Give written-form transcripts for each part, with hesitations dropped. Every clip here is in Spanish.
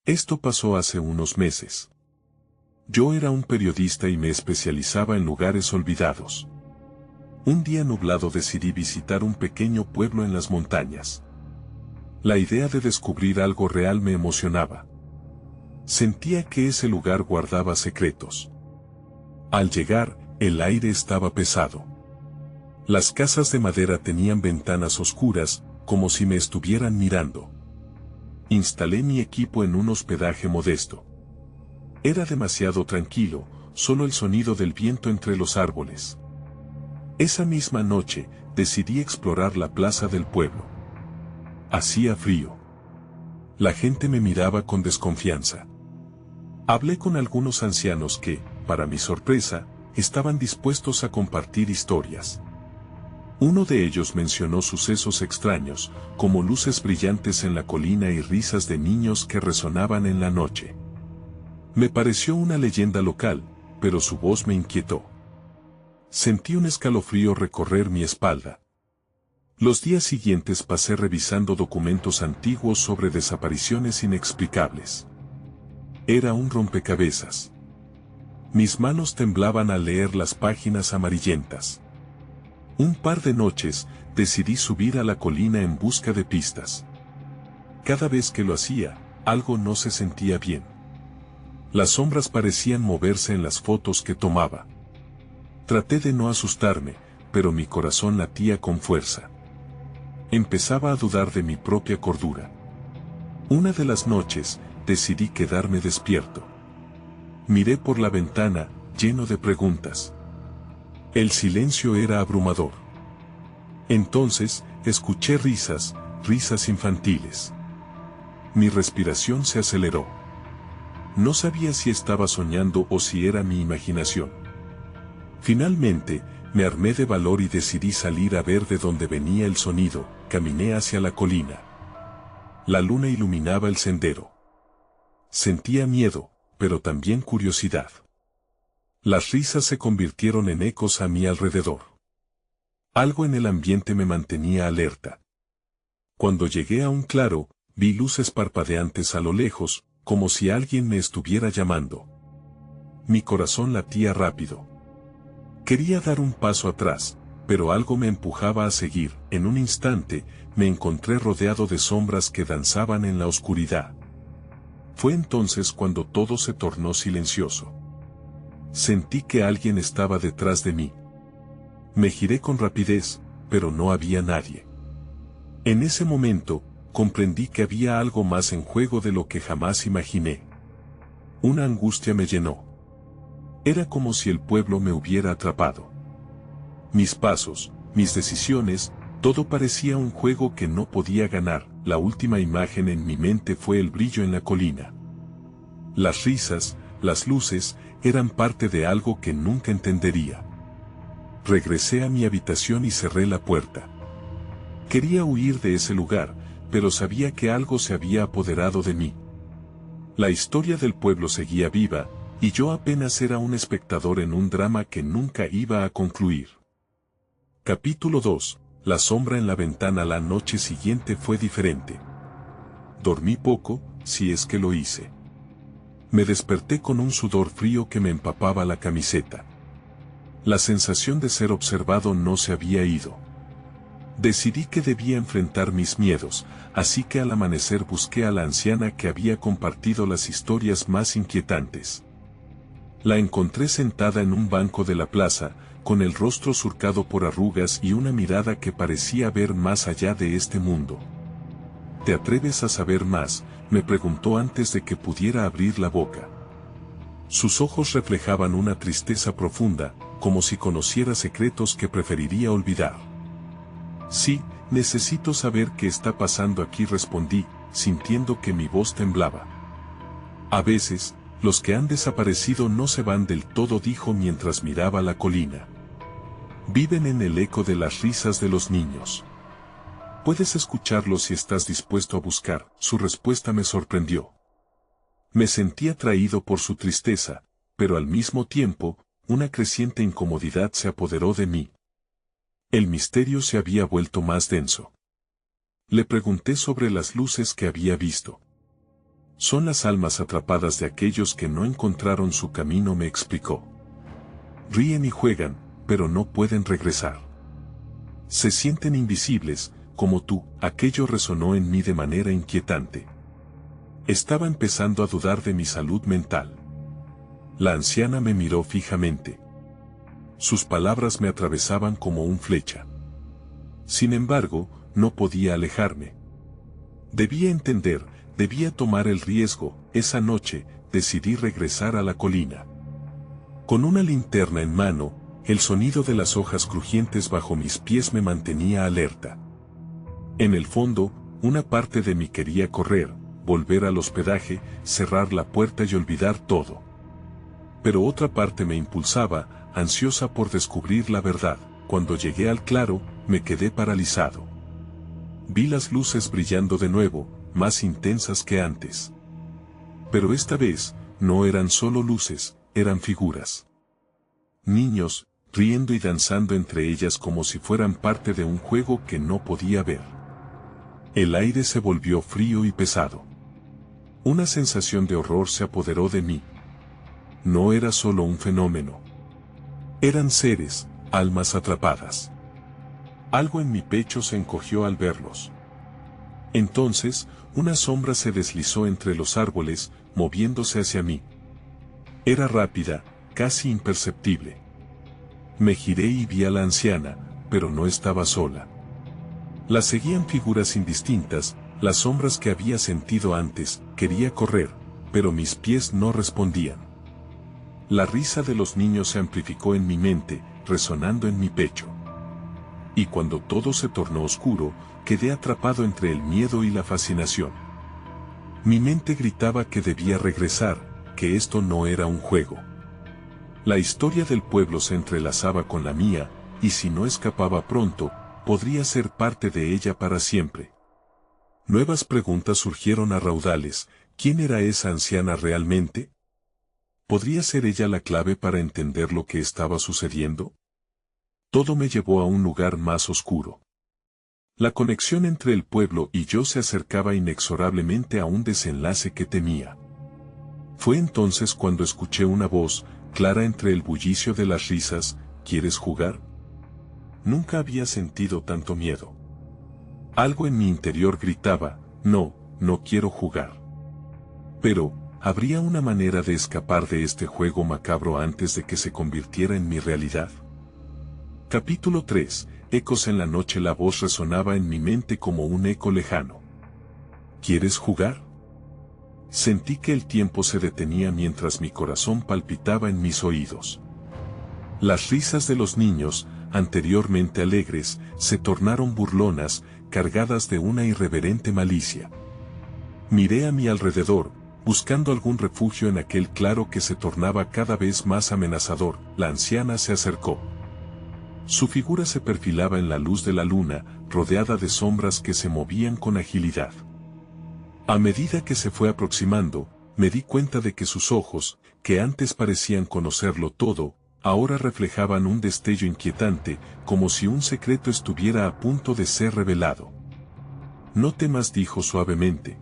Esto pasó hace unos meses. Yo era un periodista y me especializaba en lugares olvidados. Un día nublado decidí visitar un pequeño pueblo en las montañas. La idea de descubrir algo real me emocionaba. Sentía que ese lugar guardaba secretos. Al llegar, el aire estaba pesado. Las casas de madera tenían ventanas oscuras, como si me estuvieran mirando. Instalé mi equipo en un hospedaje modesto. Era demasiado tranquilo, solo el sonido del viento entre los árboles. Esa misma noche, decidí explorar la plaza del pueblo. Hacía frío. La gente me miraba con desconfianza. Hablé con algunos ancianos que, para mi sorpresa, estaban dispuestos a compartir historias. Uno de ellos mencionó sucesos extraños, como luces brillantes en la colina y risas de niños que resonaban en la noche. Me pareció una leyenda local, pero su voz me inquietó. Sentí un escalofrío recorrer mi espalda. Los días siguientes pasé revisando documentos antiguos sobre desapariciones inexplicables. Era un rompecabezas. Mis manos temblaban al leer las páginas amarillentas. Un par de noches, decidí subir a la colina en busca de pistas. Cada vez que lo hacía, algo no se sentía bien. Las sombras parecían moverse en las fotos que tomaba. Traté de no asustarme, pero mi corazón latía con fuerza. Empezaba a dudar de mi propia cordura. Una de las noches, decidí quedarme despierto. Miré por la ventana, lleno de preguntas. El silencio era abrumador. Entonces, escuché risas, risas infantiles. Mi respiración se aceleró. No sabía si estaba soñando o si era mi imaginación. Finalmente, me armé de valor y decidí salir a ver de dónde venía el sonido. Caminé hacia la colina. La luna iluminaba el sendero. Sentía miedo, pero también curiosidad. Las risas se convirtieron en ecos a mi alrededor. Algo en el ambiente me mantenía alerta. Cuando llegué a un claro, vi luces parpadeantes a lo lejos, como si alguien me estuviera llamando. Mi corazón latía rápido. Quería dar un paso atrás, pero algo me empujaba a seguir. En un instante, me encontré rodeado de sombras que danzaban en la oscuridad. Fue entonces cuando todo se tornó silencioso. Sentí que alguien estaba detrás de mí. Me giré con rapidez, pero no había nadie. En ese momento, comprendí que había algo más en juego de lo que jamás imaginé. Una angustia me llenó. Era como si el pueblo me hubiera atrapado. Mis pasos, mis decisiones, todo parecía un juego que no podía ganar. La última imagen en mi mente fue el brillo en la colina. Las risas, las luces, eran parte de algo que nunca entendería. Regresé a mi habitación y cerré la puerta. Quería huir de ese lugar, pero sabía que algo se había apoderado de mí. La historia del pueblo seguía viva, y yo apenas era un espectador en un drama que nunca iba a concluir. Capítulo 2. La sombra en la ventana. La noche siguiente fue diferente. Dormí poco, si es que lo hice. Me desperté con un sudor frío que me empapaba la camiseta. La sensación de ser observado no se había ido. Decidí que debía enfrentar mis miedos, así que al amanecer busqué a la anciana que había compartido las historias más inquietantes. La encontré sentada en un banco de la plaza, con el rostro surcado por arrugas y una mirada que parecía ver más allá de este mundo. ¿Te atreves a saber más?, me preguntó antes de que pudiera abrir la boca. Sus ojos reflejaban una tristeza profunda, como si conociera secretos que preferiría olvidar. Sí, necesito saber qué está pasando aquí, respondí, sintiendo que mi voz temblaba. A veces, los que han desaparecido no se van del todo, dijo mientras miraba la colina. Viven en el eco de las risas de los niños. Puedes escucharlos si estás dispuesto a buscar. Su respuesta me sorprendió. Me sentí atraído por su tristeza, pero al mismo tiempo, una creciente incomodidad se apoderó de mí. El misterio se había vuelto más denso. Le pregunté sobre las luces que había visto. Son las almas atrapadas de aquellos que no encontraron su camino, me explicó. Ríen y juegan, pero no pueden regresar. Se sienten invisibles, como tú. Aquello resonó en mí de manera inquietante. Estaba empezando a dudar de mi salud mental. La anciana me miró fijamente. Sus palabras me atravesaban como un flecha. Sin embargo, no podía alejarme. Debía entender, debía tomar el riesgo. Esa noche, decidí regresar a la colina. Con una linterna en mano, el sonido de las hojas crujientes bajo mis pies me mantenía alerta. En el fondo, una parte de mí quería correr, volver al hospedaje, cerrar la puerta y olvidar todo. Pero otra parte me impulsaba, ansiosa por descubrir la verdad. Cuando llegué al claro, me quedé paralizado. Vi las luces brillando de nuevo, más intensas que antes. Pero esta vez, no eran solo luces, eran figuras. Niños, riendo y danzando entre ellas como si fueran parte de un juego que no podía ver. El aire se volvió frío y pesado. Una sensación de horror se apoderó de mí. No era solo un fenómeno. Eran seres, almas atrapadas. Algo en mi pecho se encogió al verlos. Entonces, una sombra se deslizó entre los árboles, moviéndose hacia mí. Era rápida, casi imperceptible. Me giré y vi a la anciana, pero no estaba sola. La seguían figuras indistintas, las sombras que había sentido antes. Quería correr, pero mis pies no respondían. La risa de los niños se amplificó en mi mente, resonando en mi pecho. Y cuando todo se tornó oscuro, quedé atrapado entre el miedo y la fascinación. Mi mente gritaba que debía regresar, que esto no era un juego. La historia del pueblo se entrelazaba con la mía, y si no escapaba pronto, podría ser parte de ella para siempre. Nuevas preguntas surgieron a raudales. ¿Quién era esa anciana realmente? ¿Podría ser ella la clave para entender lo que estaba sucediendo? Todo me llevó a un lugar más oscuro. La conexión entre el pueblo y yo se acercaba inexorablemente a un desenlace que temía. Fue entonces cuando escuché una voz, clara entre el bullicio de las risas. ¿Quieres jugar? Nunca había sentido tanto miedo. Algo en mi interior gritaba, no, no quiero jugar. Pero, ¿habría una manera de escapar de este juego macabro antes de que se convirtiera en mi realidad? Capítulo 3. Ecos en la noche. La voz resonaba en mi mente como un eco lejano. ¿Quieres jugar? Sentí que el tiempo se detenía mientras mi corazón palpitaba en mis oídos. Las risas de los niños, anteriormente alegres, se tornaron burlonas, cargadas de una irreverente malicia. Miré a mi alrededor, buscando algún refugio en aquel claro que se tornaba cada vez más amenazador. La anciana se acercó. Su figura se perfilaba en la luz de la luna, rodeada de sombras que se movían con agilidad. A medida que se fue aproximando, me di cuenta de que sus ojos, que antes parecían conocerlo todo, ahora reflejaban un destello inquietante, como si un secreto estuviera a punto de ser revelado. No temas, dijo suavemente.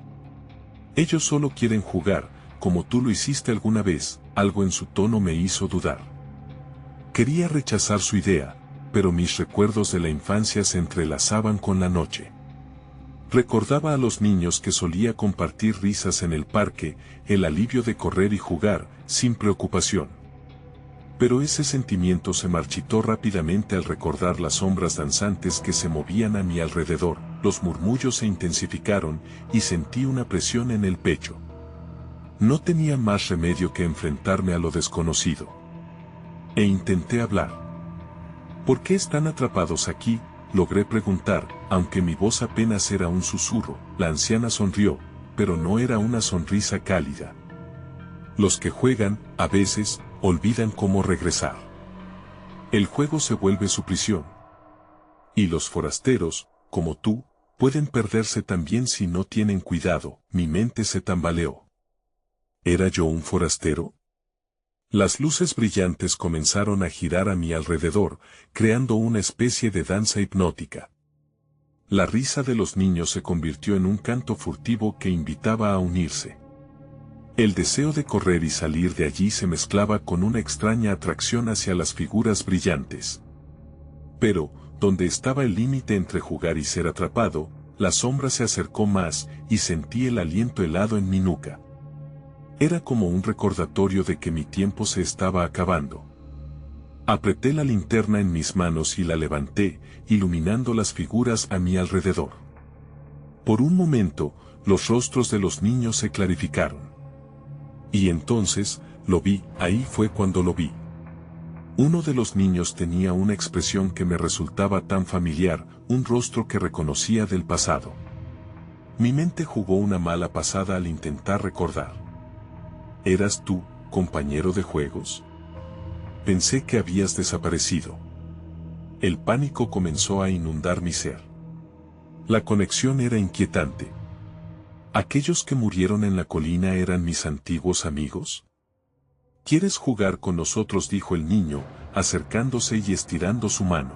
Ellos solo quieren jugar, como tú lo hiciste alguna vez. Algo en su tono me hizo dudar. Quería rechazar su idea, pero mis recuerdos de la infancia se entrelazaban con la noche. Recordaba a los niños que solía compartir risas en el parque, el alivio de correr y jugar, sin preocupación. Pero ese sentimiento se marchitó rápidamente al recordar las sombras danzantes que se movían a mi alrededor. Los murmullos se intensificaron, y sentí una presión en el pecho. No tenía más remedio que enfrentarme a lo desconocido. E intenté hablar. ¿Por qué están atrapados aquí?, logré preguntar, aunque mi voz apenas era un susurro. La anciana sonrió, pero no era una sonrisa cálida. Los que juegan, a veces, olvidan cómo regresar. El juego se vuelve su prisión. Y los forasteros, como tú, pueden perderse también si no tienen cuidado. Mi mente se tambaleó. ¿Era yo un forastero? Las luces brillantes comenzaron a girar a mi alrededor, creando una especie de danza hipnótica. La risa de los niños se convirtió en un canto furtivo que invitaba a unirse. El deseo de correr y salir de allí se mezclaba con una extraña atracción hacia las figuras brillantes. Pero, donde estaba el límite entre jugar y ser atrapado, la sombra se acercó más y sentí el aliento helado en mi nuca. Era como un recordatorio de que mi tiempo se estaba acabando. Apreté la linterna en mis manos y la levanté, iluminando las figuras a mi alrededor. Por un momento, los rostros de los niños se clarificaron. Y entonces, lo vi, ahí fue cuando lo vi. Uno de los niños tenía una expresión que me resultaba tan familiar, un rostro que reconocía del pasado. Mi mente jugó una mala pasada al intentar recordar. ¿Eras tú, compañero de juegos? Pensé que habías desaparecido. El pánico comenzó a inundar mi ser. La conexión era inquietante. ¿Aquellos que murieron en la colina eran mis antiguos amigos? ¿Quieres jugar con nosotros?, dijo el niño, acercándose y estirando su mano.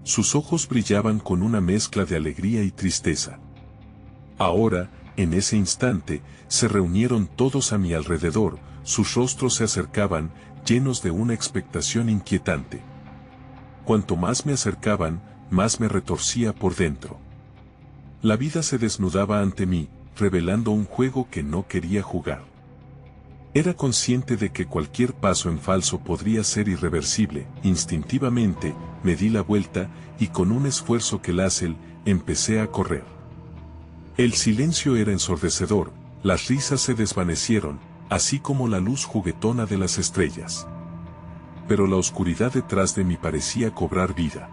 Sus ojos brillaban con una mezcla de alegría y tristeza. Ahora, en ese instante, se reunieron todos a mi alrededor, sus rostros se acercaban, llenos de una expectación inquietante. Cuanto más me acercaban, más me retorcía por dentro. La vida se desnudaba ante mí, revelando un juego que no quería jugar. Era consciente de que cualquier paso en falso podría ser irreversible. Instintivamente, me di la vuelta, y con un esfuerzo quelácel, empecé a correr. El silencio era ensordecedor, las risas se desvanecieron, así como la luz juguetona de las estrellas. Pero la oscuridad detrás de mí parecía cobrar vida.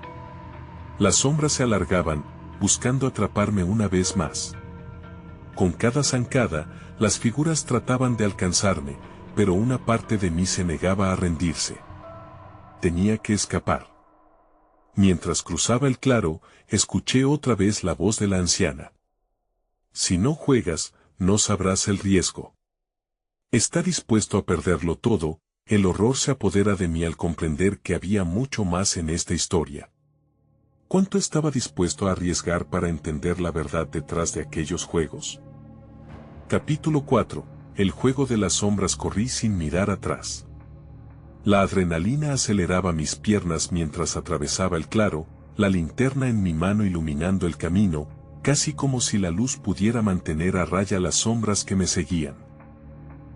Las sombras se alargaban, buscando atraparme una vez más. Con cada zancada, las figuras trataban de alcanzarme, pero una parte de mí se negaba a rendirse. Tenía que escapar. Mientras cruzaba el claro, escuché otra vez la voz de la anciana. Si no juegas, no sabrás el riesgo. Está dispuesto a perderlo todo. El horror se apodera de mí al comprender que había mucho más en esta historia. ¿Cuánto estaba dispuesto a arriesgar para entender la verdad detrás de aquellos juegos? Capítulo 4. El juego de las sombras. Corrí sin mirar atrás. La adrenalina aceleraba mis piernas mientras atravesaba el claro, la linterna en mi mano iluminando el camino, casi como si la luz pudiera mantener a raya las sombras que me seguían.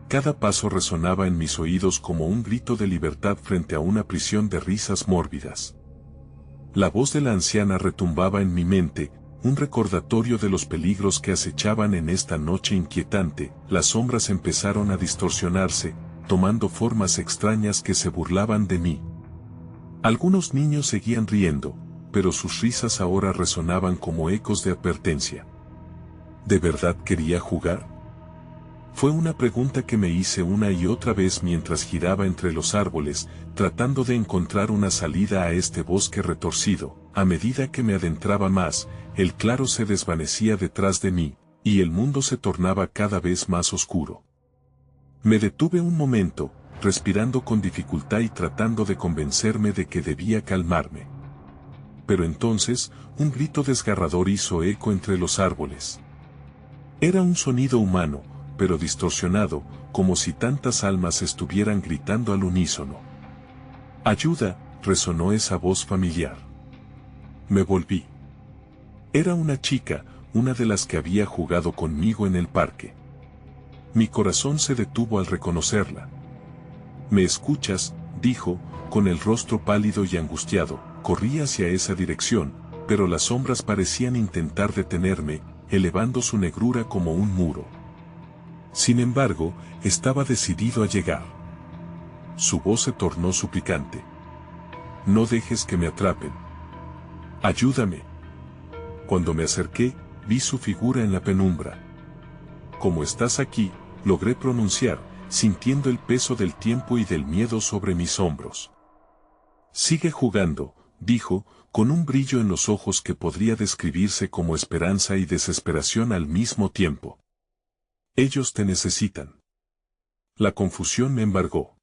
Cada paso resonaba en mis oídos como un grito de libertad frente a una prisión de risas mórbidas. La voz de la anciana retumbaba en mi mente, un recordatorio de los peligros que acechaban en esta noche inquietante. Las sombras empezaron a distorsionarse, tomando formas extrañas que se burlaban de mí. Algunos niños seguían riendo, pero sus risas ahora resonaban como ecos de advertencia. ¿De verdad quería jugar? Fue una pregunta que me hice una y otra vez mientras giraba entre los árboles, tratando de encontrar una salida a este bosque retorcido. A medida que me adentraba más, el claro se desvanecía detrás de mí, y el mundo se tornaba cada vez más oscuro. Me detuve un momento, respirando con dificultad y tratando de convencerme de que debía calmarme. Pero entonces, un grito desgarrador hizo eco entre los árboles. Era un sonido humano, pero distorsionado, como si tantas almas estuvieran gritando al unísono. ¡Ayuda!, resonó esa voz familiar. Me volví. Era una chica, una de las que había jugado conmigo en el parque. Mi corazón se detuvo al reconocerla. ¿Me escuchas?, dijo, con el rostro pálido y angustiado. Corrí hacia esa dirección, pero las sombras parecían intentar detenerme, elevando su negrura como un muro. Sin embargo, estaba decidido a llegar. Su voz se tornó suplicante. No dejes que me atrapen. Ayúdame. Cuando me acerqué, vi su figura en la penumbra. Como estás aquí, logré pronunciar, sintiendo el peso del tiempo y del miedo sobre mis hombros. Sigue jugando, dijo, con un brillo en los ojos que podría describirse como esperanza y desesperación al mismo tiempo. Ellos te necesitan. La confusión me embargó.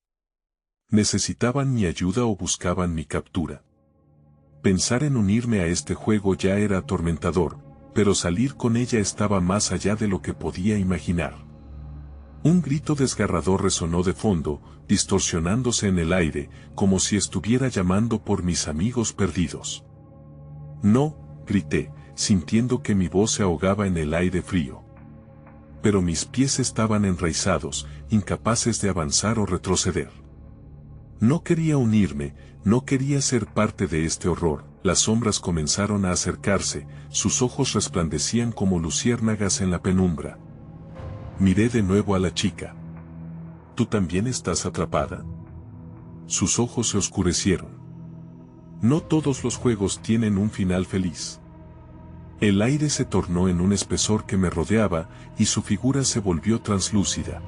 ¿Necesitaban mi ayuda o buscaban mi captura? Pensar en unirme a este juego ya era atormentador, pero salir con ella estaba más allá de lo que podía imaginar. Un grito desgarrador resonó de fondo, distorsionándose en el aire, como si estuviera llamando por mis amigos perdidos. No, grité, sintiendo que mi voz se ahogaba en el aire frío. Pero mis pies estaban enraizados, incapaces de avanzar o retroceder. No quería unirme, no quería ser parte de este horror. Las sombras comenzaron a acercarse, sus ojos resplandecían como luciérnagas en la penumbra. Miré de nuevo a la chica. ¿Tú también estás atrapada? Sus ojos se oscurecieron. No todos los juegos tienen un final feliz. El aire se tornó en un espesor que me rodeaba, y su figura se volvió translúcida.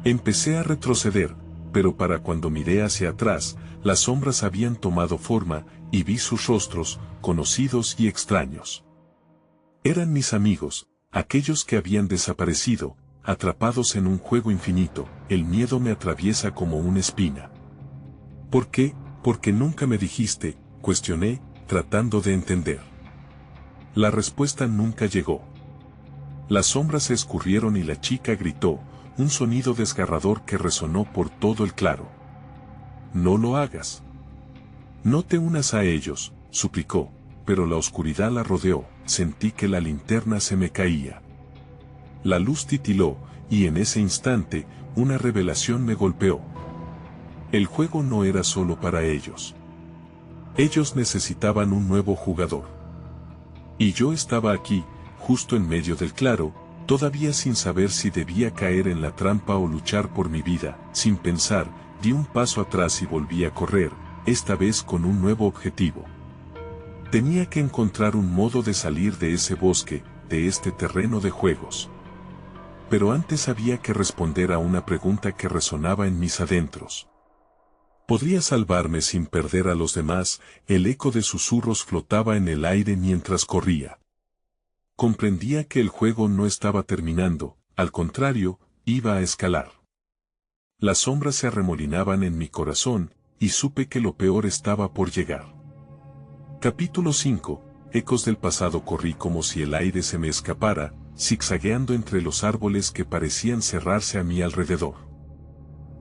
Empecé a retroceder, pero para cuando miré hacia atrás, las sombras habían tomado forma, y vi sus rostros, conocidos y extraños. Eran mis amigos, aquellos que habían desaparecido, atrapados en un juego infinito. El miedo me atraviesa como una espina. ¿Por qué? Porque nunca me dijiste, cuestioné, tratando de entender. La respuesta nunca llegó. Las sombras se escurrieron y la chica gritó, un sonido desgarrador que resonó por todo el claro. No lo hagas. No te unas a ellos, suplicó, pero la oscuridad la rodeó, sentí que la linterna se me caía. La luz titiló, y en ese instante, una revelación me golpeó. El juego no era solo para ellos. Ellos necesitaban un nuevo jugador. Y yo estaba aquí, justo en medio del claro, todavía sin saber si debía caer en la trampa o luchar por mi vida. Sin pensar, di un paso atrás y volví a correr, esta vez con un nuevo objetivo. Tenía que encontrar un modo de salir de ese bosque, de este terreno de juegos. Pero antes había que responder a una pregunta que resonaba en mis adentros. ¿Podría salvarme sin perder a los demás? El eco de susurros flotaba en el aire mientras corría. Comprendía que el juego no estaba terminando, al contrario, iba a escalar. Las sombras se arremolinaban en mi corazón, y supe que lo peor estaba por llegar. Capítulo 5. Ecos del pasado. Corrí como si el aire se me escapara, zigzagueando entre los árboles que parecían cerrarse a mi alrededor.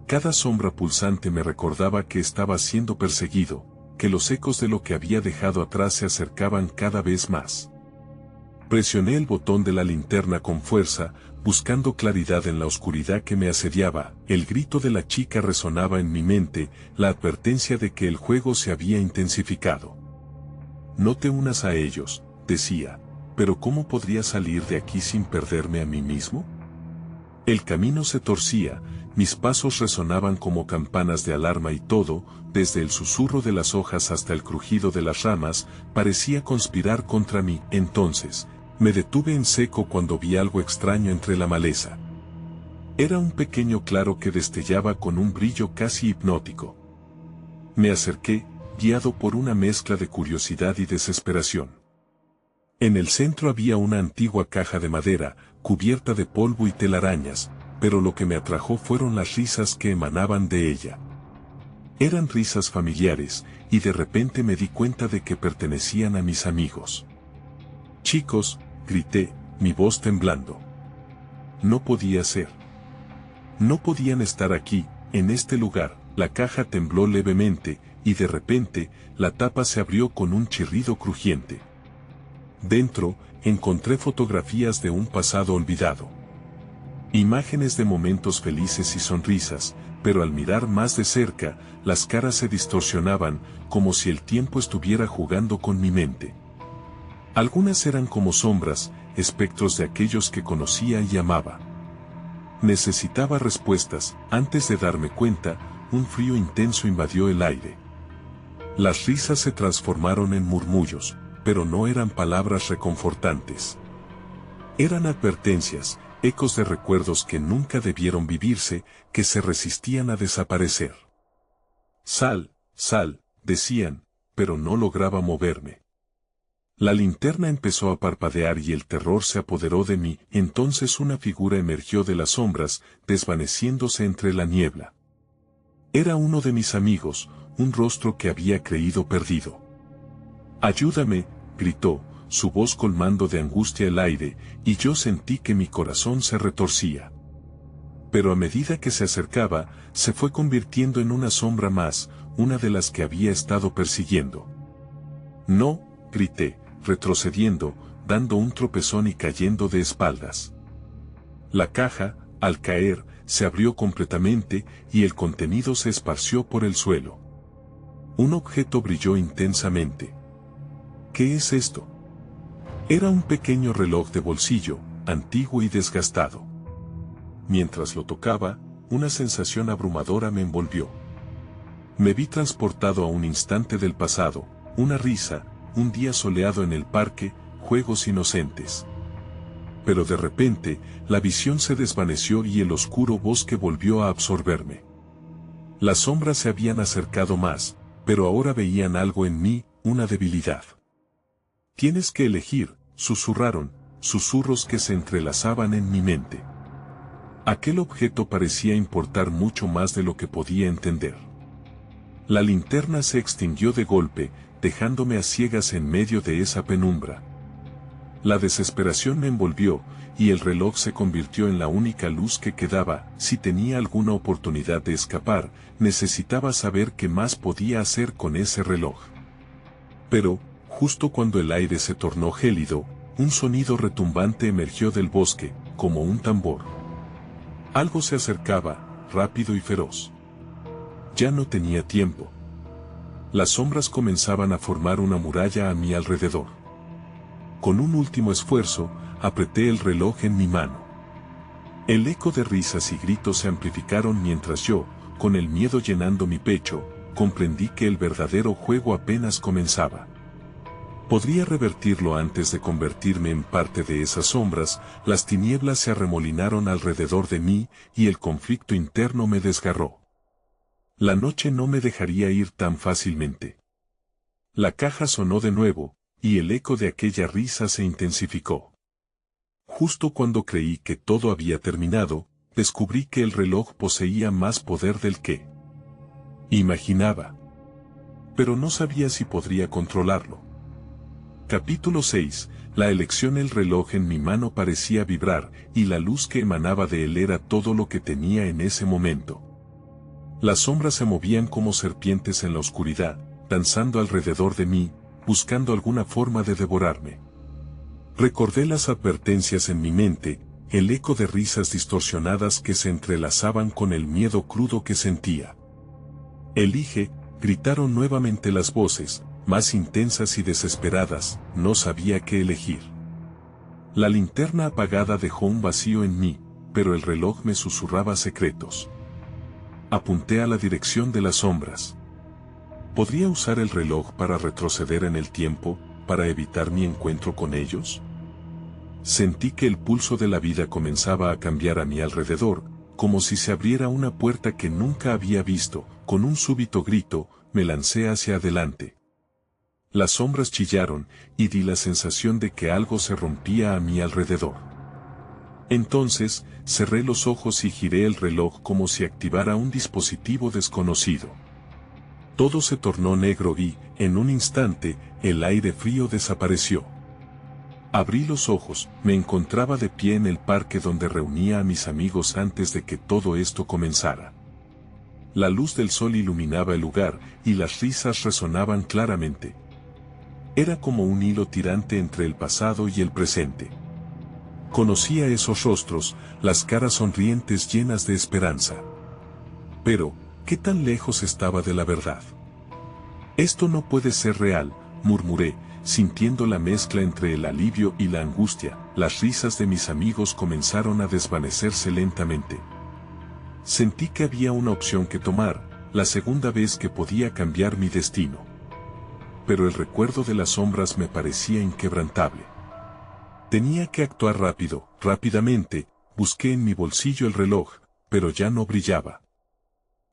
Cada sombra pulsante me recordaba que estaba siendo perseguido, que los ecos de lo que había dejado atrás se acercaban cada vez más. Presioné el botón de la linterna con fuerza, buscando claridad en la oscuridad que me asediaba. El grito de la chica resonaba en mi mente, la advertencia de que el juego se había intensificado. No te unas a ellos, decía, pero ¿cómo podría salir de aquí sin perderme a mí mismo? El camino se torcía, mis pasos resonaban como campanas de alarma y todo, desde el susurro de las hojas hasta el crujido de las ramas, parecía conspirar contra mí. Entonces, me detuve en seco cuando vi algo extraño entre la maleza. Era un pequeño claro que destellaba con un brillo casi hipnótico. Me acerqué, guiado por una mezcla de curiosidad y desesperación. En el centro había una antigua caja de madera, cubierta de polvo y telarañas, pero lo que me atrajo fueron las risas que emanaban de ella. Eran risas familiares, y de repente me di cuenta de que pertenecían a mis amigos. Chicos, grité, mi voz temblando. No podía ser. No podían estar aquí, en este lugar. La caja tembló levemente, y de repente, la tapa se abrió con un chirrido crujiente. Dentro, encontré fotografías de un pasado olvidado. Imágenes de momentos felices y sonrisas, pero al mirar más de cerca, las caras se distorsionaban, como si el tiempo estuviera jugando con mi mente. Algunas eran como sombras, espectros de aquellos que conocía y amaba. Necesitaba respuestas. Antes de darme cuenta, un frío intenso invadió el aire. Las risas se transformaron en murmullos, pero no eran palabras reconfortantes. Eran advertencias, ecos de recuerdos que nunca debieron vivirse, que se resistían a desaparecer. Sal, sal, decían, pero no lograba moverme. La linterna empezó a parpadear y el terror se apoderó de mí. Entonces una figura emergió de las sombras, desvaneciéndose entre la niebla. Era uno de mis amigos, un rostro que había creído perdido. «Ayúdame», gritó, su voz colmando de angustia el aire, y yo sentí que mi corazón se retorcía. Pero a medida que se acercaba, se fue convirtiendo en una sombra más, una de las que había estado persiguiendo. «No», grité, retrocediendo, dando un tropezón y cayendo de espaldas. La caja, al caer, se abrió completamente y el contenido se esparció por el suelo. Un objeto brilló intensamente. ¿Qué es esto? Era un pequeño reloj de bolsillo, antiguo y desgastado. Mientras lo tocaba, una sensación abrumadora me envolvió. Me vi transportado a un instante del pasado, una risa, un día soleado en el parque, juegos inocentes. Pero de repente, la visión se desvaneció y el oscuro bosque volvió a absorberme. Las sombras se habían acercado más, pero ahora veían algo en mí, una debilidad. «Tienes que elegir», susurraron, susurros que se entrelazaban en mi mente. Aquel objeto parecía importar mucho más de lo que podía entender. La linterna se extinguió de golpe, dejándome a ciegas en medio de esa penumbra. La desesperación me envolvió, y el reloj se convirtió en la única luz que quedaba. Si tenía alguna oportunidad de escapar, necesitaba saber qué más podía hacer con ese reloj. Pero, justo cuando el aire se tornó gélido, un sonido retumbante emergió del bosque, como un tambor. Algo se acercaba, rápido y feroz. Ya no tenía tiempo. Las sombras comenzaban a formar una muralla a mi alrededor. Con un último esfuerzo, apreté el reloj en mi mano. El eco de risas y gritos se amplificaron mientras yo, con el miedo llenando mi pecho, comprendí que el verdadero juego apenas comenzaba. Podría revertirlo antes de convertirme en parte de esas sombras. Las tinieblas se arremolinaron alrededor de mí y el conflicto interno me desgarró. La noche no me dejaría ir tan fácilmente. La caja sonó de nuevo, y el eco de aquella risa se intensificó. Justo cuando creí que todo había terminado, descubrí que el reloj poseía más poder del que imaginaba. Pero no sabía si podría controlarlo. Capítulo 6. La elección. El reloj en mi mano parecía vibrar, y la luz que emanaba de él era todo lo que tenía en ese momento. Las sombras se movían como serpientes en la oscuridad, danzando alrededor de mí, buscando alguna forma de devorarme. Recordé las advertencias en mi mente, el eco de risas distorsionadas que se entrelazaban con el miedo crudo que sentía. «Elige», gritaron nuevamente las voces, más intensas y desesperadas. No sabía qué elegir. La linterna apagada dejó un vacío en mí, pero el reloj me susurraba secretos. Apunté a la dirección de las sombras. ¿Podría usar el reloj para retroceder en el tiempo, para evitar mi encuentro con ellos? Sentí que el pulso de la vida comenzaba a cambiar a mi alrededor, como si se abriera una puerta que nunca había visto. Con un súbito grito, me lancé hacia adelante. Las sombras chillaron, y di la sensación de que algo se rompía a mi alrededor. Entonces, cerré los ojos y giré el reloj como si activara un dispositivo desconocido. Todo se tornó negro y, en un instante, el aire frío desapareció. Abrí los ojos, me encontraba de pie en el parque donde reunía a mis amigos antes de que todo esto comenzara. La luz del sol iluminaba el lugar, y las risas resonaban claramente. Era como un hilo tirante entre el pasado y el presente. Conocía esos rostros, las caras sonrientes llenas de esperanza. Pero, ¿qué tan lejos estaba de la verdad? «Esto no puede ser real», murmuré, sintiendo la mezcla entre el alivio y la angustia. Las risas de mis amigos comenzaron a desvanecerse lentamente. Sentí que había una opción que tomar, la segunda vez que podía cambiar mi destino. Pero el recuerdo de las sombras me parecía inquebrantable. Tenía que actuar rápidamente. Busqué en mi bolsillo el reloj, pero ya no brillaba.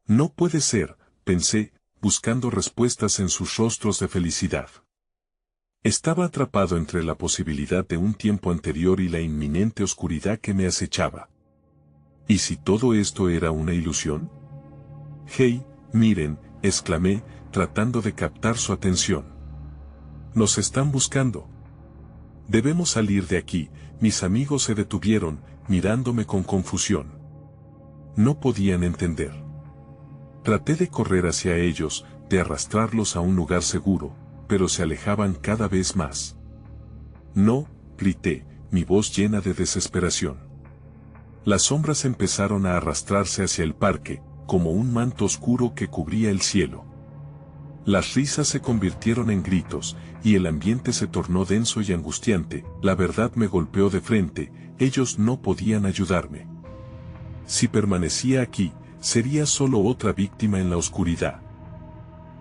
«No puede ser», pensé, buscando respuestas en sus rostros de felicidad. Estaba atrapado entre la posibilidad de un tiempo anterior y la inminente oscuridad que me acechaba. ¿Y si todo esto era una ilusión? «Hey, miren», exclamé, tratando de captar su atención. «Nos están buscando. Debemos salir de aquí». Mis amigos se detuvieron, mirándome con confusión. No podían entender. Traté de correr hacia ellos, de arrastrarlos a un lugar seguro, pero se alejaban cada vez más. No, grité, mi voz llena de desesperación. Las sombras empezaron a arrastrarse hacia el parque, como un manto oscuro que cubría el cielo. Las risas se convirtieron en gritos, y el ambiente se tornó denso y angustiante. La verdad me golpeó de frente, ellos no podían ayudarme. Si permanecía aquí, sería solo otra víctima en la oscuridad.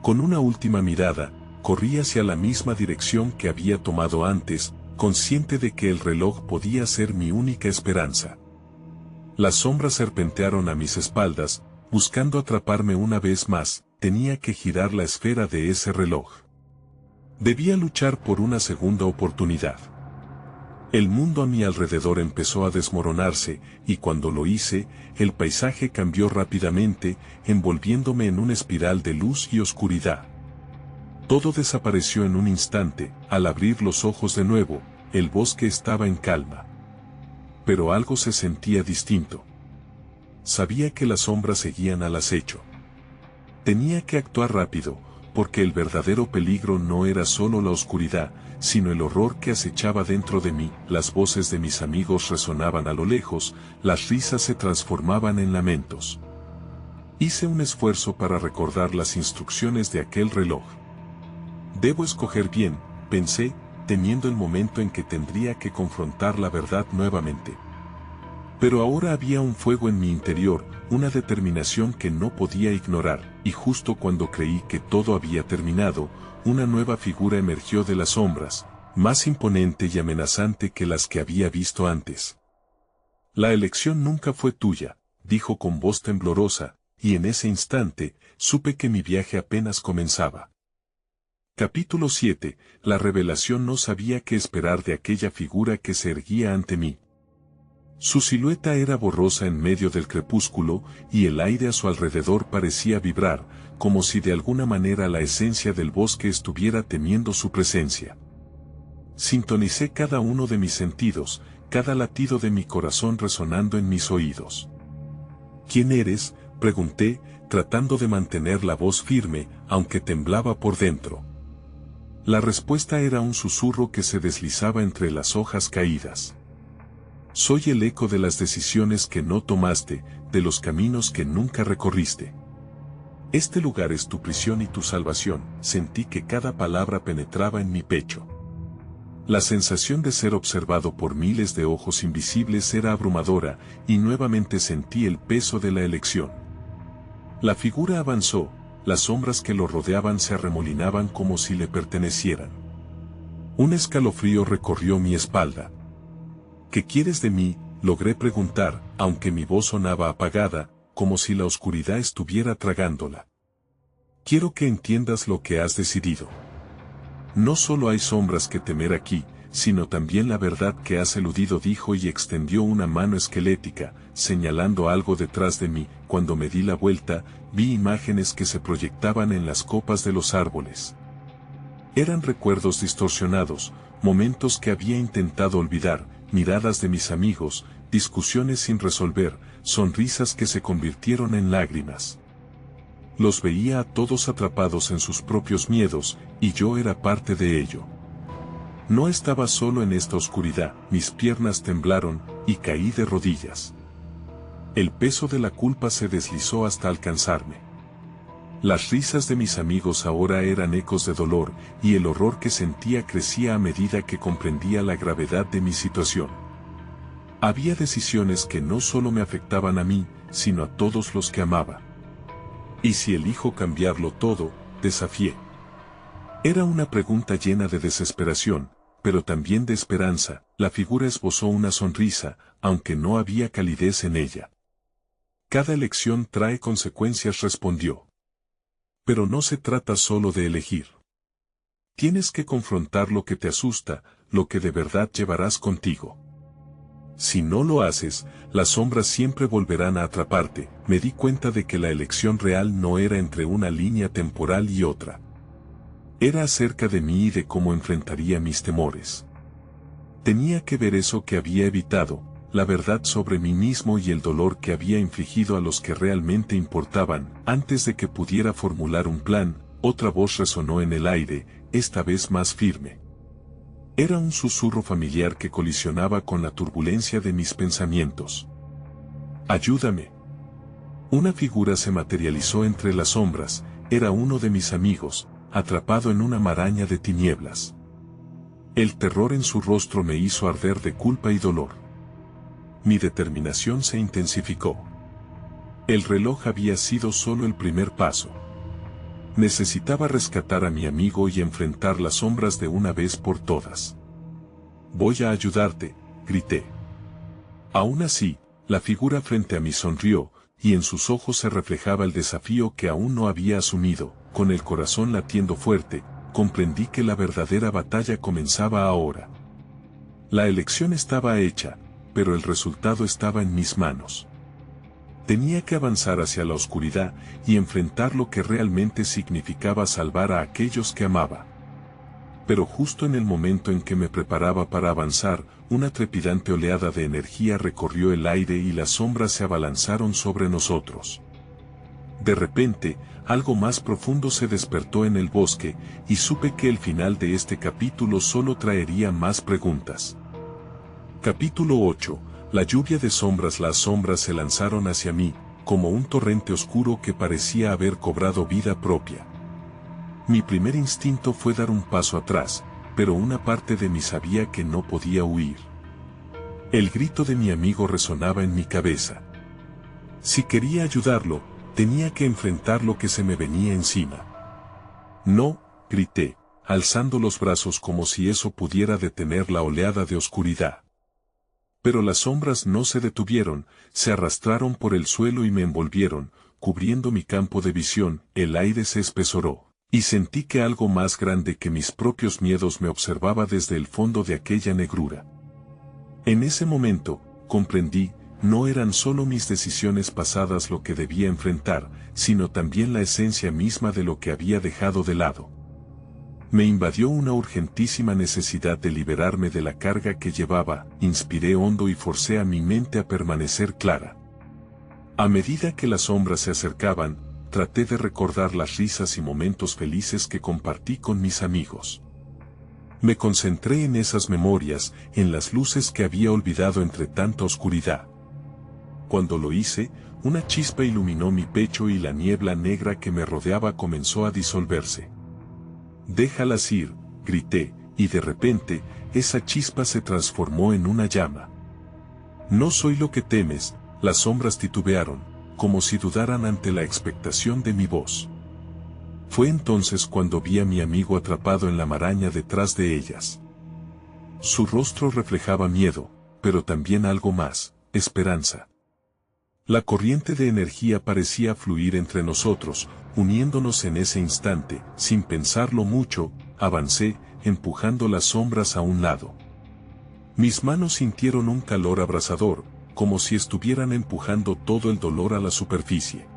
Con una última mirada, corrí hacia la misma dirección que había tomado antes, consciente de que el reloj podía ser mi única esperanza. Las sombras serpentearon a mis espaldas, buscando atraparme una vez más. Tenía que girar la esfera de ese reloj. Debía luchar por una segunda oportunidad. El mundo a mi alrededor empezó a desmoronarse, y cuando lo hice, el paisaje cambió rápidamente, envolviéndome en una espiral de luz y oscuridad. Todo desapareció en un instante. Al abrir los ojos de nuevo, el bosque estaba en calma. Pero algo se sentía distinto. Sabía que las sombras seguían al acecho. Tenía que actuar rápido, porque el verdadero peligro no era solo la oscuridad, sino el horror que acechaba dentro de mí. Las voces de mis amigos resonaban a lo lejos, las risas se transformaban en lamentos. Hice un esfuerzo para recordar las instrucciones de aquel reloj. Debo escoger bien, pensé, temiendo el momento en que tendría que confrontar la verdad nuevamente. Pero ahora había un fuego en mi interior, una determinación que no podía ignorar, y justo cuando creí que todo había terminado, una nueva figura emergió de las sombras, más imponente y amenazante que las que había visto antes. La elección nunca fue tuya, dijo con voz temblorosa, y en ese instante, supe que mi viaje apenas comenzaba. Capítulo 7. La revelación. No sabía qué esperar de aquella figura que se erguía ante mí. Su silueta era borrosa en medio del crepúsculo, y el aire a su alrededor parecía vibrar, como si de alguna manera la esencia del bosque estuviera temiendo su presencia. Sintonicé cada uno de mis sentidos, cada latido de mi corazón resonando en mis oídos. ¿Quién eres?, pregunté, tratando de mantener la voz firme, aunque temblaba por dentro. La respuesta era un susurro que se deslizaba entre las hojas caídas. Soy el eco de las decisiones que no tomaste, de los caminos que nunca recorriste. Este lugar es tu prisión y tu salvación. Sentí que cada palabra penetraba en mi pecho. La sensación de ser observado por miles de ojos invisibles era abrumadora, y nuevamente sentí el peso de la elección. La figura avanzó, las sombras que lo rodeaban se arremolinaban como si le pertenecieran. Un escalofrío recorrió mi espalda. ¿Qué quieres de mí?, logré preguntar, aunque mi voz sonaba apagada, como si la oscuridad estuviera tragándola. Quiero que entiendas lo que has decidido. No solo hay sombras que temer aquí, sino también la verdad que has eludido, dijo y extendió una mano esquelética, señalando algo detrás de mí. Cuando me di la vuelta, vi imágenes que se proyectaban en las copas de los árboles. Eran recuerdos distorsionados, momentos que había intentado olvidar, miradas de mis amigos, discusiones sin resolver, sonrisas que se convirtieron en lágrimas. Los veía a todos atrapados en sus propios miedos, y yo era parte de ello. No estaba solo en esta oscuridad, mis piernas temblaron, y caí de rodillas. El peso de la culpa se deslizó hasta alcanzarme. Las risas de mis amigos ahora eran ecos de dolor, y el horror que sentía crecía a medida que comprendía la gravedad de mi situación. Había decisiones que no solo me afectaban a mí, sino a todos los que amaba. ¿Y si elijo cambiarlo todo?, desafié. Era una pregunta llena de desesperación, pero también de esperanza. La figura esbozó una sonrisa, aunque no había calidez en ella. Cada elección trae consecuencias, respondió. Pero no se trata solo de elegir. Tienes que confrontar lo que te asusta, lo que de verdad llevarás contigo. Si no lo haces, las sombras siempre volverán a atraparte. Me di cuenta de que la elección real no era entre una línea temporal y otra. Era acerca de mí y de cómo enfrentaría mis temores. Tenía que ver eso que había evitado, la verdad sobre mí mismo y el dolor que había infligido a los que realmente importaban. Antes de que pudiera formular un plan, otra voz resonó en el aire, esta vez más firme. Era un susurro familiar que colisionaba con la turbulencia de mis pensamientos. «Ayúdame». Una figura se materializó entre las sombras, era uno de mis amigos, atrapado en una maraña de tinieblas. El terror en su rostro me hizo arder de culpa y dolor. Mi determinación se intensificó. El reloj había sido solo el primer paso. Necesitaba rescatar a mi amigo y enfrentar las sombras de una vez por todas. «Voy a ayudarte», grité. Aún así, la figura frente a mí sonrió, y en sus ojos se reflejaba el desafío que aún no había asumido. Con el corazón latiendo fuerte, comprendí que la verdadera batalla comenzaba ahora. La elección estaba hecha, pero el resultado estaba en mis manos. Tenía que avanzar hacia la oscuridad y enfrentar lo que realmente significaba salvar a aquellos que amaba. Pero justo en el momento en que me preparaba para avanzar, una trepidante oleada de energía recorrió el aire y las sombras se abalanzaron sobre nosotros. De repente, algo más profundo se despertó en el bosque, y supe que el final de este capítulo solo traería más preguntas. Capítulo 8. La lluvia de sombras. Las sombras se lanzaron hacia mí, como un torrente oscuro que parecía haber cobrado vida propia. Mi primer instinto fue dar un paso atrás, pero una parte de mí sabía que no podía huir. El grito de mi amigo resonaba en mi cabeza. Si quería ayudarlo, tenía que enfrentar lo que se me venía encima. «No», grité, alzando los brazos como si eso pudiera detener la oleada de oscuridad. Pero las sombras no se detuvieron, se arrastraron por el suelo y me envolvieron, cubriendo mi campo de visión. El aire se espesoró, y sentí que algo más grande que mis propios miedos me observaba desde el fondo de aquella negrura. En ese momento, comprendí, no eran solo mis decisiones pasadas lo que debía enfrentar, sino también la esencia misma de lo que había dejado de lado. Me invadió una urgentísima necesidad de liberarme de la carga que llevaba. Inspiré hondo y forcé a mi mente a permanecer clara. A medida que las sombras se acercaban, traté de recordar las risas y momentos felices que compartí con mis amigos. Me concentré en esas memorias, en las luces que había olvidado entre tanta oscuridad. Cuando lo hice, una chispa iluminó mi pecho y la niebla negra que me rodeaba comenzó a disolverse. «Déjalas ir», grité, y de repente, esa chispa se transformó en una llama. «No soy lo que temes», las sombras titubearon, como si dudaran ante la expectación de mi voz. Fue entonces cuando vi a mi amigo atrapado en la maraña detrás de ellas. Su rostro reflejaba miedo, pero también algo más, esperanza. La corriente de energía parecía fluir entre nosotros, uniéndonos en ese instante. Sin pensarlo mucho, avancé, empujando las sombras a un lado. Mis manos sintieron un calor abrasador, como si estuvieran empujando todo el dolor a la superficie.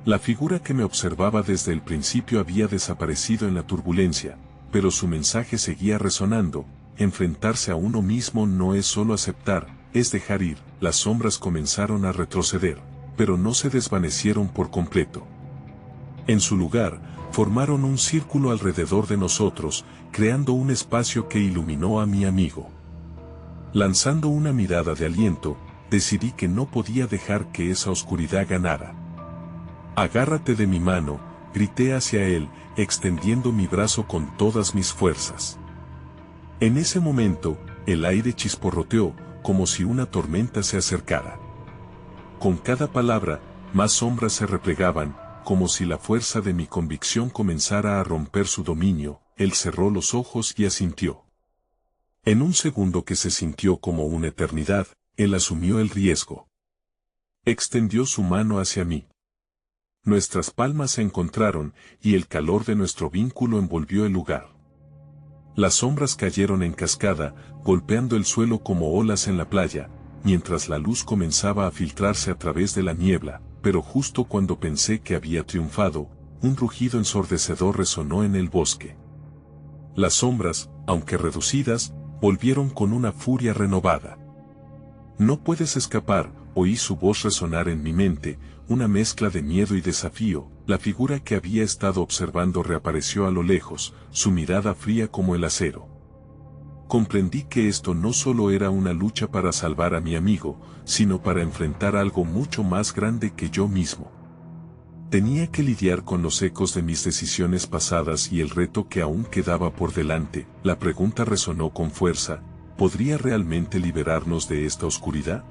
La figura que me observaba desde el principio había desaparecido en la turbulencia, pero su mensaje seguía resonando. Enfrentarse a uno mismo no es solo aceptar, es dejar ir. Las sombras comenzaron a retroceder, pero no se desvanecieron por completo. En su lugar, formaron un círculo alrededor de nosotros, creando un espacio que iluminó a mi amigo. Lanzando una mirada de aliento, decidí que no podía dejar que esa oscuridad ganara. «Agárrate de mi mano», grité hacia él, extendiendo mi brazo con todas mis fuerzas. En ese momento, el aire chisporroteó, como si una tormenta se acercara. Con cada palabra, más sombras se replegaban, como si la fuerza de mi convicción comenzara a romper su dominio. Él cerró los ojos y asintió. En un segundo que se sintió como una eternidad, él asumió el riesgo. Extendió su mano hacia mí. Nuestras palmas se encontraron, y el calor de nuestro vínculo envolvió el lugar. Las sombras cayeron en cascada, golpeando el suelo como olas en la playa, mientras la luz comenzaba a filtrarse a través de la niebla, pero justo cuando pensé que había triunfado, un rugido ensordecedor resonó en el bosque. Las sombras, aunque reducidas, volvieron con una furia renovada. No puedes escapar, oí su voz resonar en mi mente, una mezcla de miedo y desafío. La figura que había estado observando reapareció a lo lejos, su mirada fría como el acero. Comprendí que esto no solo era una lucha para salvar a mi amigo, sino para enfrentar algo mucho más grande que yo mismo. Tenía que lidiar con los ecos de mis decisiones pasadas y el reto que aún quedaba por delante. La pregunta resonó con fuerza: ¿podría realmente liberarnos de esta oscuridad?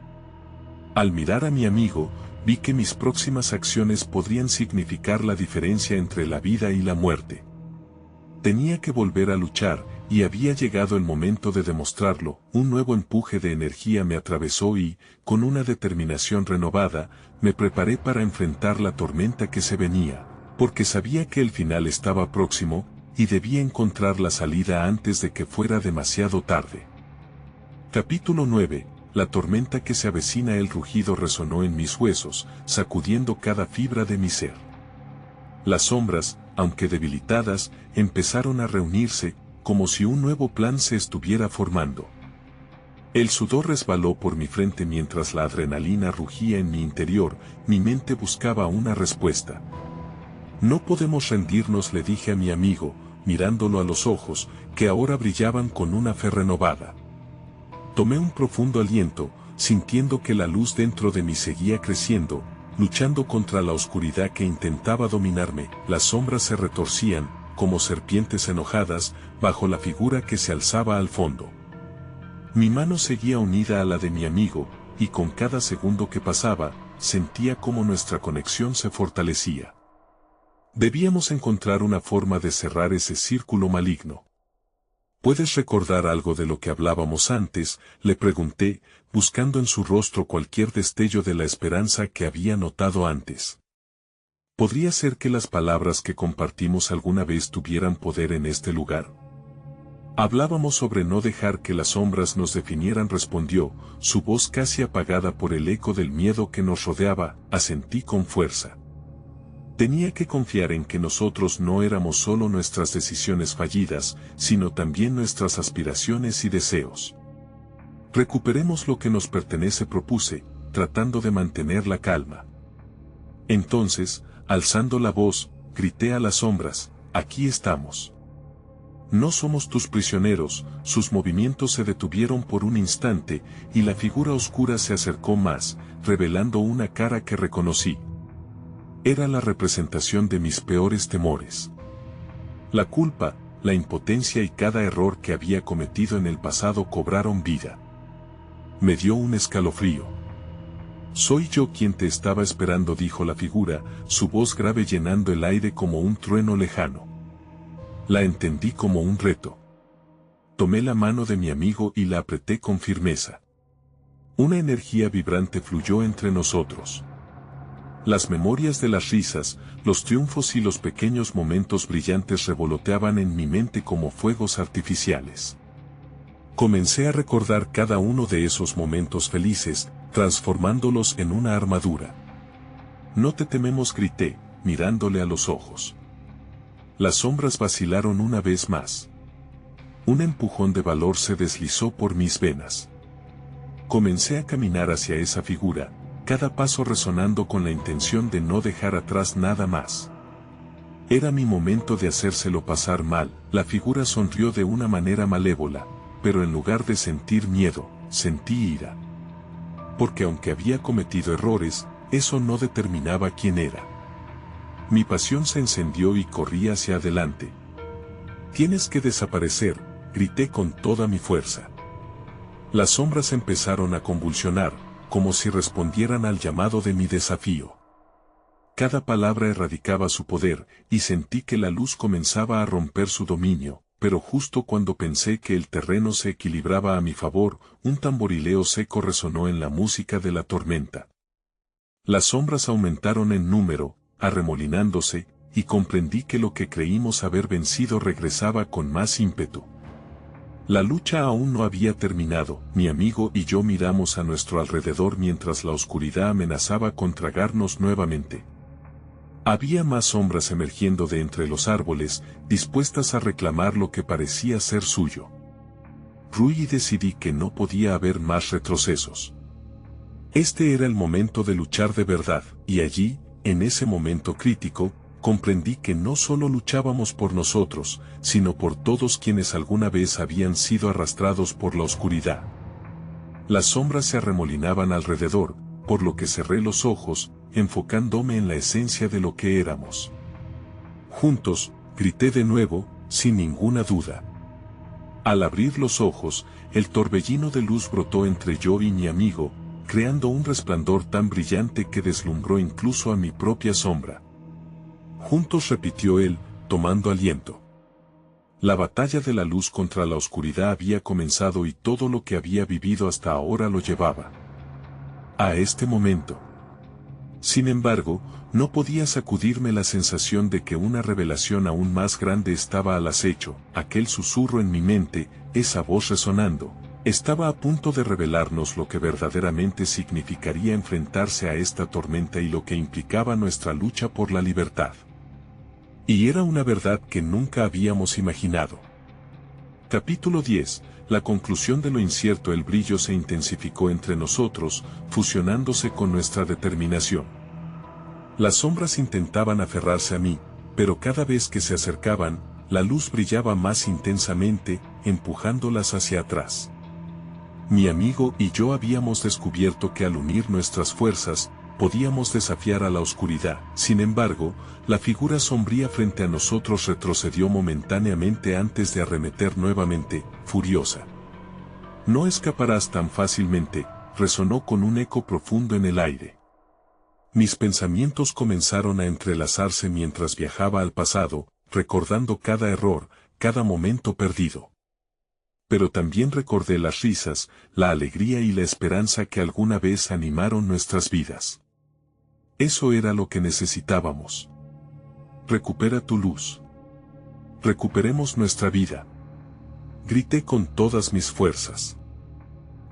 Al mirar a mi amigo, vi que mis próximas acciones podrían significar la diferencia entre la vida y la muerte. Tenía que volver a luchar, y había llegado el momento de demostrarlo. Un nuevo empuje de energía me atravesó y, con una determinación renovada, me preparé para enfrentar la tormenta que se venía, porque sabía que el final estaba próximo, y debía encontrar la salida antes de que fuera demasiado tarde. Capítulo 9. La tormenta que se avecina. El rugido resonó en mis huesos, sacudiendo cada fibra de mi ser. Las sombras, aunque debilitadas, empezaron a reunirse, como si un nuevo plan se estuviera formando. El sudor resbaló por mi frente mientras la adrenalina rugía en mi interior. Mi mente buscaba una respuesta. No podemos rendirnos, le dije a mi amigo, mirándolo a los ojos, que ahora brillaban con una fe renovada. Tomé un profundo aliento, sintiendo que la luz dentro de mí seguía creciendo, luchando contra la oscuridad que intentaba dominarme. Las sombras se retorcían, como serpientes enojadas, bajo la figura que se alzaba al fondo. Mi mano seguía unida a la de mi amigo, y con cada segundo que pasaba, sentía cómo nuestra conexión se fortalecía. Debíamos encontrar una forma de cerrar ese círculo maligno. ¿Puedes recordar algo de lo que hablábamos antes?, le pregunté, buscando en su rostro cualquier destello de la esperanza que había notado antes. ¿Podría ser que las palabras que compartimos alguna vez tuvieran poder en este lugar? Hablábamos sobre no dejar que las sombras nos definieran, respondió, su voz casi apagada por el eco del miedo que nos rodeaba. Asentí con fuerza. Tenía que confiar en que nosotros no éramos solo nuestras decisiones fallidas, sino también nuestras aspiraciones y deseos. Recuperemos lo que nos pertenece, propuse, tratando de mantener la calma. Entonces, alzando la voz, grité a las sombras: aquí estamos. No somos tus prisioneros. Sus movimientos se detuvieron por un instante, y la figura oscura se acercó más, revelando una cara que reconocí. Era la representación de mis peores temores. La culpa, la impotencia y cada error que había cometido en el pasado cobraron vida. Me dio un escalofrío. Soy yo quien te estaba esperando, dijo la figura, su voz grave llenando el aire como un trueno lejano. La entendí como un reto. Tomé la mano de mi amigo y la apreté con firmeza. Una energía vibrante fluyó entre nosotros. Las memorias de las risas, los triunfos y los pequeños momentos brillantes revoloteaban en mi mente como fuegos artificiales. Comencé a recordar cada uno de esos momentos felices, transformándolos en una armadura. No te tememos, grité, mirándole a los ojos. Las sombras vacilaron una vez más. Un empujón de valor se deslizó por mis venas. Comencé a caminar hacia esa figura, cada paso resonando con la intención de no dejar atrás nada más. Era mi momento de hacérselo pasar mal. La figura sonrió de una manera malévola, pero en lugar de sentir miedo, sentí ira. Porque aunque había cometido errores, eso no determinaba quién era. Mi pasión se encendió y corrí hacia adelante. Tienes que desaparecer, grité con toda mi fuerza. Las sombras empezaron a convulsionar, como si respondieran al llamado de mi desafío. Cada palabra erradicaba su poder, y sentí que la luz comenzaba a romper su dominio, pero justo cuando pensé que el terreno se equilibraba a mi favor, un tamborileo seco resonó en la música de la tormenta. Las sombras aumentaron en número, arremolinándose, y comprendí que lo que creímos haber vencido regresaba con más ímpetu. La lucha aún no había terminado. Mi amigo y yo miramos a nuestro alrededor mientras la oscuridad amenazaba con tragarnos nuevamente. Había más sombras emergiendo de entre los árboles, dispuestas a reclamar lo que parecía ser suyo. Ruí y decidí que no podía haber más retrocesos. Este era el momento de luchar de verdad, y allí, en ese momento crítico, comprendí que no solo luchábamos por nosotros, sino por todos quienes alguna vez habían sido arrastrados por la oscuridad. Las sombras se arremolinaban alrededor, por lo que cerré los ojos, enfocándome en la esencia de lo que éramos. Juntos, grité de nuevo, sin ninguna duda. Al abrir los ojos, el torbellino de luz brotó entre yo y mi amigo, creando un resplandor tan brillante que deslumbró incluso a mi propia sombra. Juntos, repitió él, tomando aliento. La batalla de la luz contra la oscuridad había comenzado y todo lo que había vivido hasta ahora lo llevaba a este momento. Sin embargo, no podía sacudirme la sensación de que una revelación aún más grande estaba al acecho. Aquel susurro en mi mente, esa voz resonando, estaba a punto de revelarnos lo que verdaderamente significaría enfrentarse a esta tormenta y lo que implicaba nuestra lucha por la libertad. Y era una verdad que nunca habíamos imaginado. Capítulo 10. La conclusión de lo incierto. El brillo se intensificó entre nosotros, fusionándose con nuestra determinación. Las sombras intentaban aferrarse a mí, pero cada vez que se acercaban, la luz brillaba más intensamente, empujándolas hacia atrás. Mi amigo y yo habíamos descubierto que al unir nuestras fuerzas, podíamos desafiar a la oscuridad. Sin embargo, la figura sombría frente a nosotros retrocedió momentáneamente antes de arremeter nuevamente, furiosa. No escaparás tan fácilmente, resonó con un eco profundo en el aire. Mis pensamientos comenzaron a entrelazarse mientras viajaba al pasado, recordando cada error, cada momento perdido. Pero también recordé las risas, la alegría y la esperanza que alguna vez animaron nuestras vidas. Eso era lo que necesitábamos. Recupera tu luz. Recuperemos nuestra vida. Grité con todas mis fuerzas.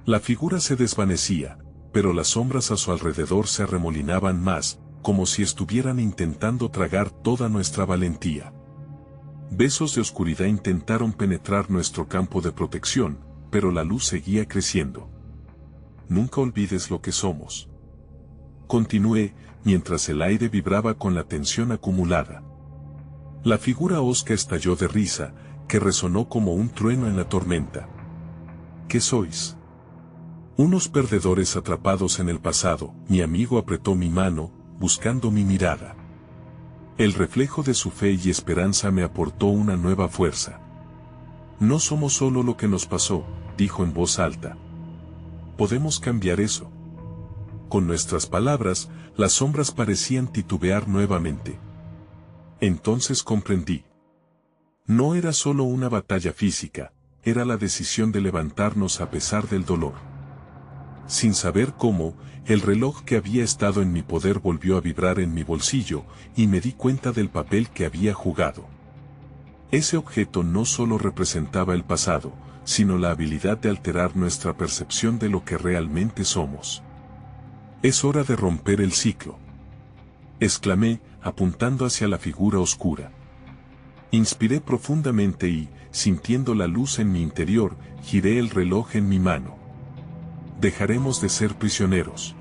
La figura se desvanecía, pero las sombras a su alrededor se arremolinaban más, como si estuvieran intentando tragar toda nuestra valentía. Besos de oscuridad intentaron penetrar nuestro campo de protección, pero la luz seguía creciendo. Nunca olvides lo que somos. Continué, mientras el aire vibraba con la tensión acumulada. La figura osca estalló de risa, que resonó como un trueno en la tormenta. ¿Qué sois? Unos perdedores atrapados en el pasado. Mi amigo apretó mi mano, buscando mi mirada. El reflejo de su fe y esperanza me aportó una nueva fuerza. No somos solo lo que nos pasó, dijo en voz alta. Podemos cambiar eso. Con nuestras palabras, las sombras parecían titubear nuevamente. Entonces comprendí. No era solo una batalla física, era la decisión de levantarnos a pesar del dolor. Sin saber cómo, el reloj que había estado en mi poder volvió a vibrar en mi bolsillo, y me di cuenta del papel que había jugado. Ese objeto no solo representaba el pasado, sino la habilidad de alterar nuestra percepción de lo que realmente somos. Es hora de romper el ciclo. Exclamé, apuntando hacia la figura oscura. Inspiré profundamente y, sintiendo la luz en mi interior, giré el reloj en mi mano. Dejaremos de ser prisioneros.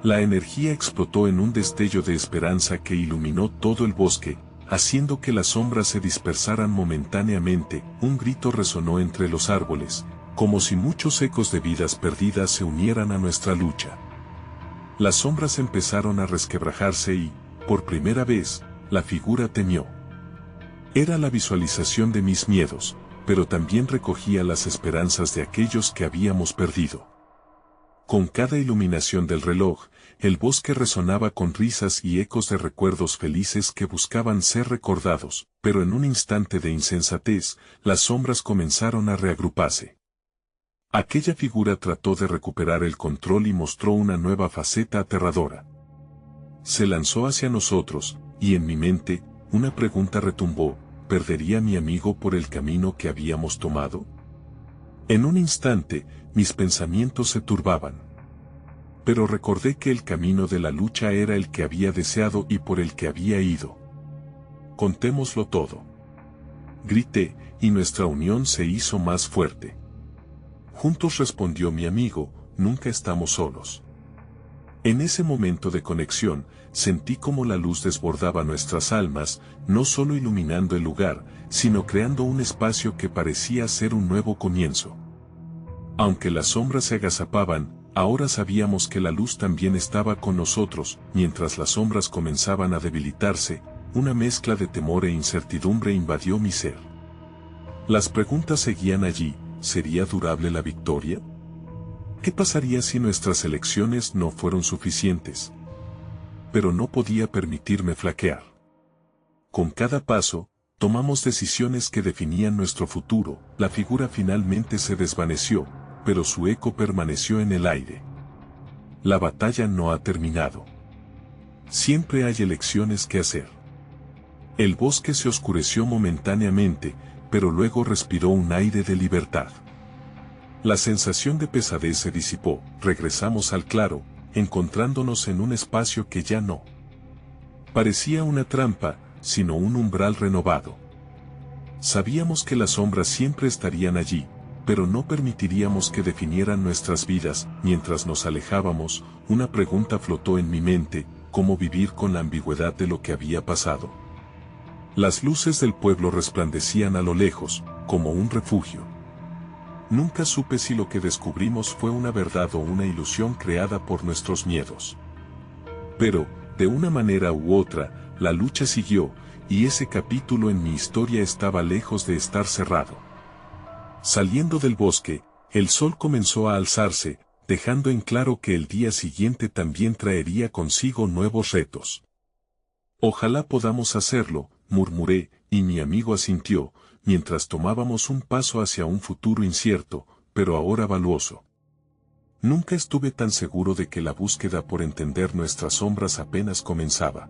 La energía explotó en un destello de esperanza que iluminó todo el bosque, haciendo que las sombras se dispersaran momentáneamente. Un grito resonó entre los árboles, como si muchos ecos de vidas perdidas se unieran a nuestra lucha. Las sombras empezaron a resquebrajarse y, por primera vez, la figura temió. Era la visualización de mis miedos, pero también recogía las esperanzas de aquellos que habíamos perdido. Con cada iluminación del reloj, el bosque resonaba con risas y ecos de recuerdos felices que buscaban ser recordados, pero en un instante de insensatez, las sombras comenzaron a reagruparse. Aquella figura trató de recuperar el control y mostró una nueva faceta aterradora. Se lanzó hacia nosotros, y en mi mente, una pregunta retumbó: ¿perdería a mi amigo por el camino que habíamos tomado? En un instante, mis pensamientos se turbaban. Pero recordé que el camino de la lucha era el que había deseado y por el que había ido. Contémoslo todo. Grité, y nuestra unión se hizo más fuerte. Juntos, respondió mi amigo, nunca estamos solos. En ese momento de conexión, sentí como la luz desbordaba nuestras almas, no solo iluminando el lugar, sino creando un espacio que parecía ser un nuevo comienzo. Aunque las sombras se agazapaban, ahora sabíamos que la luz también estaba con nosotros. Mientras las sombras comenzaban a debilitarse, una mezcla de temor e incertidumbre invadió mi ser. Las preguntas seguían allí: ¿sería durable la victoria? ¿Qué pasaría si nuestras elecciones no fueron suficientes? Pero no podía permitirme flaquear. Con cada paso, tomamos decisiones que definían nuestro futuro. La figura finalmente se desvaneció, pero su eco permaneció en el aire. La batalla no ha terminado. Siempre hay elecciones que hacer. El bosque se oscureció momentáneamente, pero luego respiró un aire de libertad. La sensación de pesadez se disipó. Regresamos al claro, encontrándonos en un espacio que ya no parecía una trampa, sino un umbral renovado. Sabíamos que las sombras siempre estarían allí, pero no permitiríamos que definieran nuestras vidas. Mientras nos alejábamos, una pregunta flotó en mi mente: ¿cómo vivir con la ambigüedad de lo que había pasado? Las luces del pueblo resplandecían a lo lejos, como un refugio. Nunca supe si lo que descubrimos fue una verdad o una ilusión creada por nuestros miedos. Pero, de una manera u otra, la lucha siguió, y ese capítulo en mi historia estaba lejos de estar cerrado. Saliendo del bosque, el sol comenzó a alzarse, dejando en claro que el día siguiente también traería consigo nuevos retos. Ojalá podamos hacerlo, murmuré, y mi amigo asintió, mientras tomábamos un paso hacia un futuro incierto, pero ahora valuoso. Nunca estuve tan seguro de que la búsqueda por entender nuestras sombras apenas comenzaba.